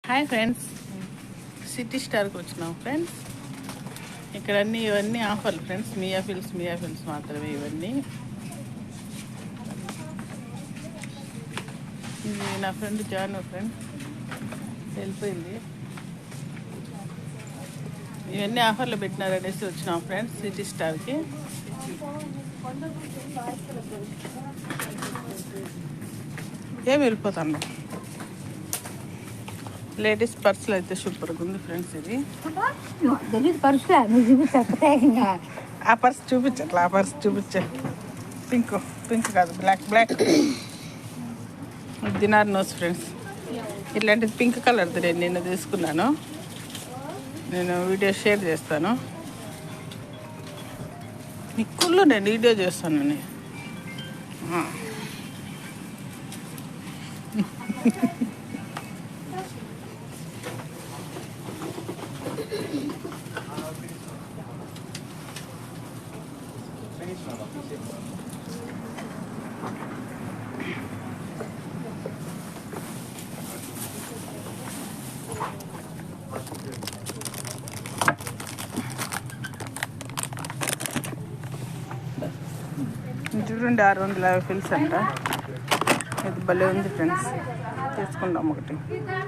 Hi friends, city స్టార్కి వచ్చినాం friends. ఇక్కడ ఇవన్నీ ఆఫర్లు ఫ్రెండ్స్. మియా ఫిల్స్ మాత్రమే ఇవన్నీ. ఇది నా ఫ్రెండ్ జాను ఫ్రెండ్ వెళ్ళిపోయింది. ఇవన్నీ ఆఫర్లు పెట్టినారనేసి వచ్చినాం ఫ్రెండ్స్ సిటీ స్టార్కి. ఏం వెళ్ళిపోతాను. లేడీస్ పర్సులు అయితే సూపర్గా ఉంది ఫ్రెండ్స్. ఇది ఆ పర్స్ చూపించట్లా. ఆ పర్స్ చూపించే పింక్ కాదు, బ్లాక్ దినార్ నోస్ ఫ్రెండ్స్. ఇట్లాంటిది పింక్ కలర్ది నేను తీసుకున్నాను. నేను వీడియో షేర్ చేస్తాను మీకు. నేను వీడియో చేస్తాను. చూడండి, 650 ఫిల్స్ అంట. ఇది భలే ఉంది ఫ్రెండ్స్. తీసుకుందాం ఒకటి.